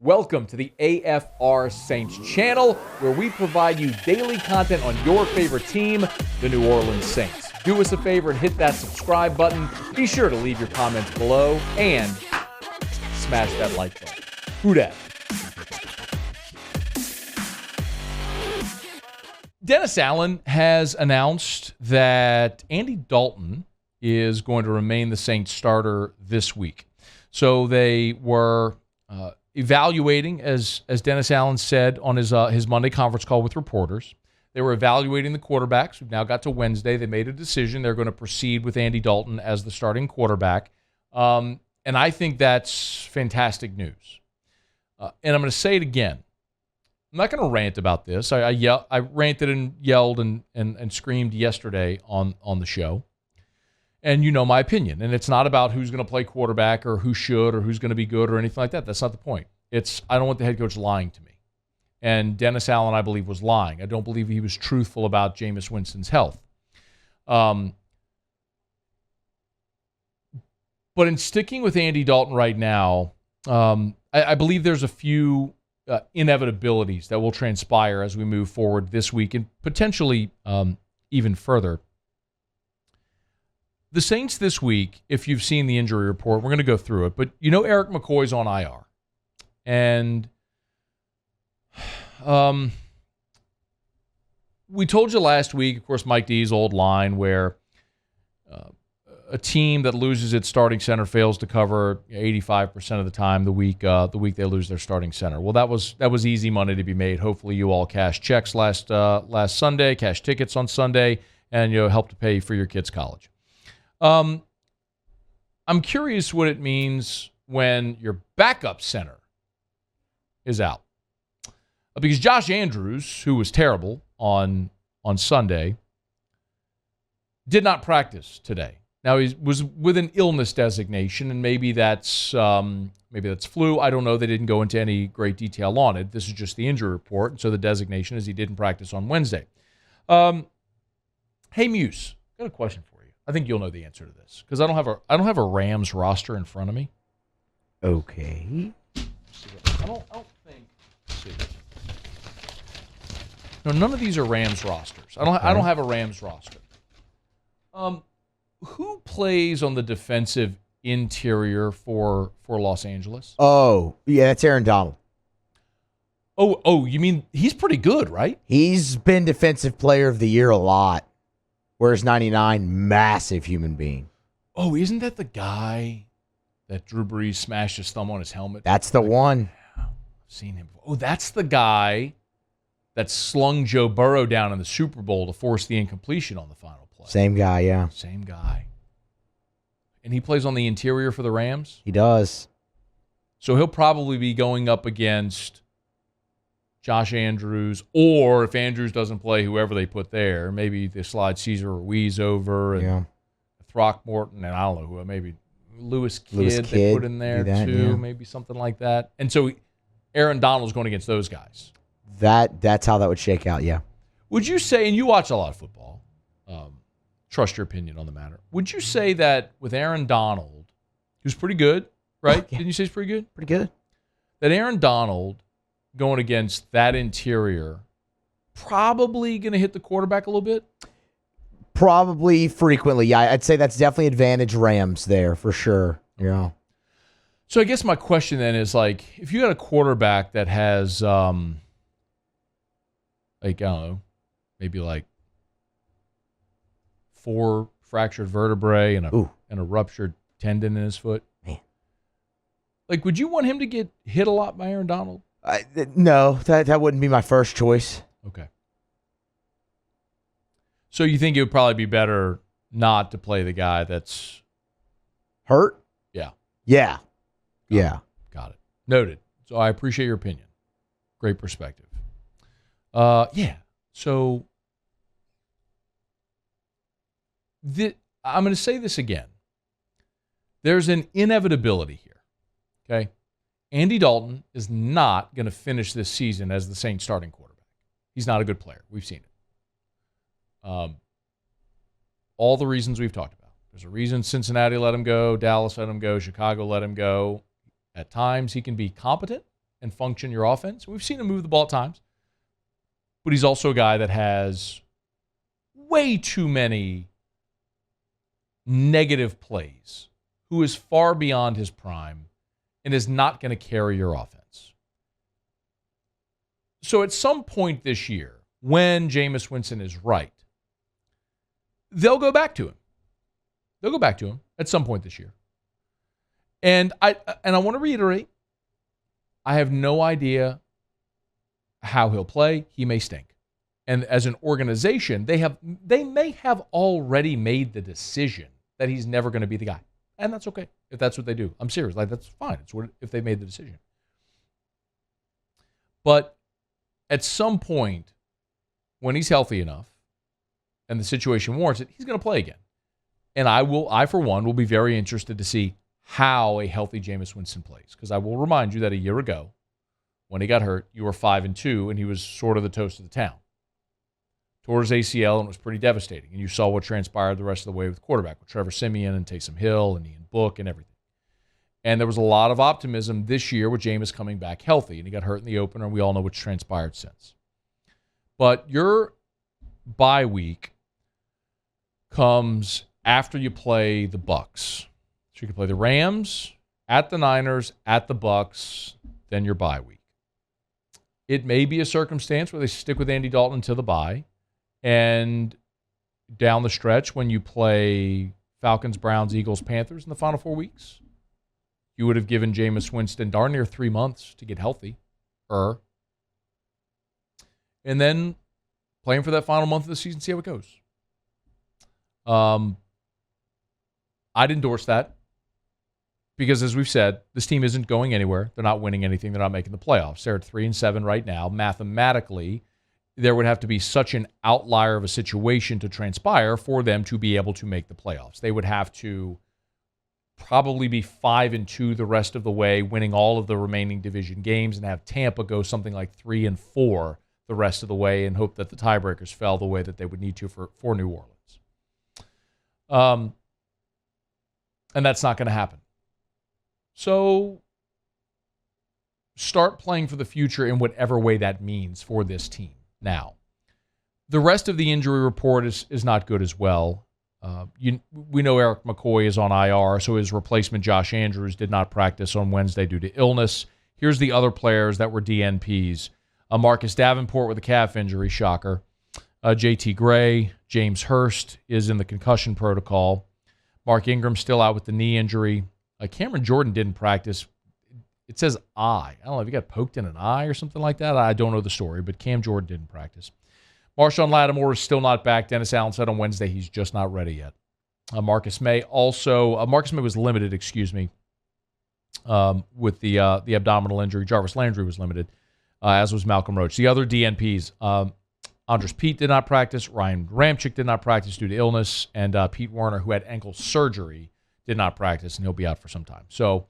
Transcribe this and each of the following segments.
Welcome to the AFR Saints channel, where we provide you daily content on your favorite team, the New Orleans Saints. Do us a favor and hit that subscribe button. Be sure to leave your comments below and smash that like button. Who dat? Dennis Allen has announced that Andy Dalton is going to remain the Saints starter this week. So they were evaluating, as Dennis Allen said on his Monday conference call with reporters. They were evaluating the quarterbacks. We've now got to Wednesday. They made a decision. They're going to proceed with Andy Dalton as the starting quarterback. And I think that's fantastic news. And I'm going to say it again. I'm not going to rant about this. I ranted and yelled and screamed yesterday on the show. And you know my opinion. And it's not about who's going to play quarterback or who should or who's going to be good or anything like that. That's not the point. I don't want the head coach lying to me. And Dennis Allen, I believe, was lying. I don't believe he was truthful about Jameis Winston's health. But in sticking with Andy Dalton right now, I believe there's a few inevitabilities that will transpire as we move forward this week and potentially even further. The Saints this week, if you've seen the injury report, we're going to go through it, but you know Eric McCoy's on IR. And we told you last week, of course, Mike D's old line where a team that loses its starting center fails to cover 85% of the time the week they lose their starting center. Well, that was easy money to be made. Hopefully you all cashed checks last Sunday, cashed tickets on Sunday, and helped to pay for your kids' college. I'm curious what it means when your backup center is out. Because Josh Andrews, who was terrible on Sunday, did not practice today. Now, he was with an illness designation, and maybe that's flu. I don't know. They didn't go into any great detail on it. This is just the injury report, and so the designation is he didn't practice on Wednesday. Hey, Muse, got a question for you. I think you'll know the answer to this because I don't have a Rams roster in front of me. Okay. I don't think. Let's see. No, none of these are Rams rosters. I don't have a Rams roster. Who plays on the defensive interior for Los Angeles? Oh, yeah, that's Aaron Donald. Oh, you mean he's pretty good, right? He's been Defensive Player of the Year a lot. Whereas 99, massive human being. Oh, isn't that the guy that Drew Brees smashed his thumb on his helmet? That's the one. I've seen him before. Oh, that's the guy that slung Joe Burrow down in the Super Bowl to force the incompletion on the final play. Same guy, yeah. Same guy. And he plays on the interior for the Rams? He does. So he'll probably be going up against Josh Andrews, or if Andrews doesn't play, whoever they put there, maybe they slide Cesar Ruiz over and Throckmorton, and I don't know who, maybe Lewis Kidd they put in there too, maybe something like that. And so Aaron Donald's going against those guys. That's how that would shake out, yeah. Would you say, and you watch a lot of football, trust your opinion on the matter, would you say that with Aaron Donald, who's pretty good, right? Yeah. Didn't you say he's pretty good? Pretty good. That Aaron Donald going against that interior, probably going to hit the quarterback a little bit? Probably frequently, yeah. I'd say that's definitely advantage Rams there for sure. Yeah. So I guess my question then is, like, if you got a quarterback that has, I don't know, maybe like 4 fractured vertebrae and a ruptured tendon in his foot, man, like, would you want him to get hit a lot by Aaron Donald? No, that wouldn't be my first choice. Okay. So you think it would probably be better not to play the guy that's hurt? Yeah. Yeah. Got it. Noted. So I appreciate your opinion. Great perspective. Yeah. So I'm going to say this again. There's an inevitability here. Okay. Andy Dalton is not going to finish this season as the Saints starting quarterback. He's not a good player. We've seen it. All the reasons we've talked about. There's a reason Cincinnati let him go, Dallas let him go, Chicago let him go. At times he can be competent. and function your offense. We've seen him move the ball at times, but he's also a guy that has way too many negative plays, who is far beyond his prime and is not going to carry your offense. So at some point this year, when Jameis Winston is right, they'll go back to him. They'll go back to him at some point this year. And I want to reiterate, I have no idea how he'll play. He may stink. And as an organization, they may have already made the decision that he's never going to be the guy. And that's okay if that's what they do. I'm serious. Like, that's fine. It's what, if they made the decision. But at some point, when he's healthy enough and the situation warrants it, he's going to play again. And I for one, will be very interested to see how a healthy Jameis Winston plays. Because I will remind you that a year ago, when he got hurt, you were 5-2, and he was sort of the toast of the town. Tore his ACL, and it was pretty devastating. And you saw what transpired the rest of the way with quarterback, with Trevor Siemian and Taysom Hill and Ian Book and everything. And there was a lot of optimism this year with Jameis coming back healthy, and he got hurt in the opener, and we all know what's transpired since. But your bye week comes after you play the Bucs. So you can play the Rams, at the Niners, at the Bucs, then your bye week. It may be a circumstance where they stick with Andy Dalton until the bye, and down the stretch when you play Falcons, Browns, Eagles, Panthers in the final 4 weeks, you would have given Jameis Winston darn near 3 months to get healthy. And then play him for that final month of the season, see how it goes. I'd endorse that because, as we've said, this team isn't going anywhere. They're not winning anything. They're not making the playoffs. They're at 3-7 right now. Mathematically, there would have to be such an outlier of a situation to transpire for them to be able to make the playoffs. They would have to probably be 5-2 the rest of the way, winning all of the remaining division games, and have Tampa go something like 3-4 the rest of the way, and hope that the tiebreakers fell the way that they would need to for New Orleans. And that's not going to happen. So start playing for the future in whatever way that means for this team. Now, the rest of the injury report is not good as well. We know Eric McCoy is on IR, so his replacement, Josh Andrews, did not practice on Wednesday due to illness. Here's the other players that were DNPs. Marcus Davenport with a calf injury, shocker. JT Gray, James Hurst is in the concussion protocol. Mark Ingram still out with the knee injury. Cameron Jordan didn't practice. It says eye. I don't know if he got poked in an eye or something like that. I don't know the story, but Cam Jordan didn't practice. Marshawn Lattimore is still not back. Dennis Allen said on Wednesday he's just not ready yet. Marcus May was limited, with the abdominal injury. Jarvis Landry was limited, as was Malcolm Roach. The other DNPs, Andres Pete did not practice. Ryan Ramczyk did not practice due to illness. And Pete Werner, who had ankle surgery, did not practice, and he'll be out for some time. So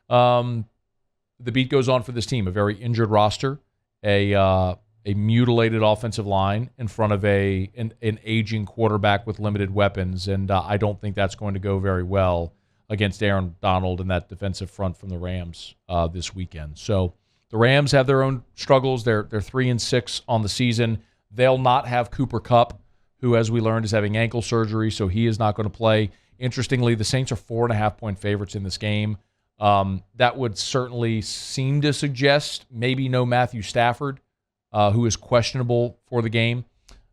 the beat goes on for this team. A very injured roster, a mutilated offensive line in front of an aging quarterback with limited weapons. And I don't think that's going to go very well against Aaron Donald and that defensive front from the Rams this weekend. So the Rams have their own struggles. They're 3-6 on the season. They'll not have Cooper Kupp, who, as we learned, is having ankle surgery, so he is not going to play. Interestingly, the Saints are 4.5-point favorites in this game. That would certainly seem to suggest maybe no Matthew Stafford, who is questionable for the game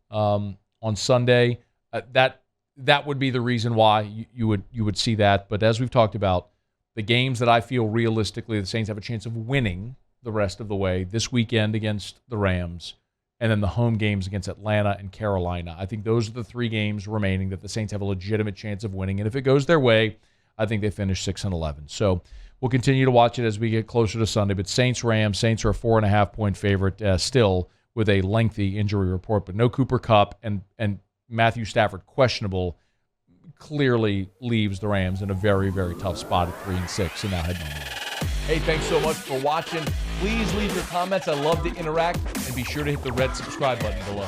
on Sunday. That would be the reason why you would see that. But as we've talked about, the games that I feel realistically the Saints have a chance of winning the rest of the way, this weekend against the Rams, and then the home games against Atlanta and Carolina. I think those are the 3 games remaining that the Saints have a legitimate chance of winning. And if it goes their way, I think they finish 6-11. So we'll continue to watch it as we get closer to Sunday. But Saints-Rams, Saints are a 4.5-point favorite still with a lengthy injury report. But no Cooper Kupp and Matthew Stafford questionable clearly leaves the Rams in a very, very tough spot at 3-6 and now heading on the road. Hey, thanks so much for watching. Please leave your comments. I love to interact. And be sure to hit the red subscribe button below.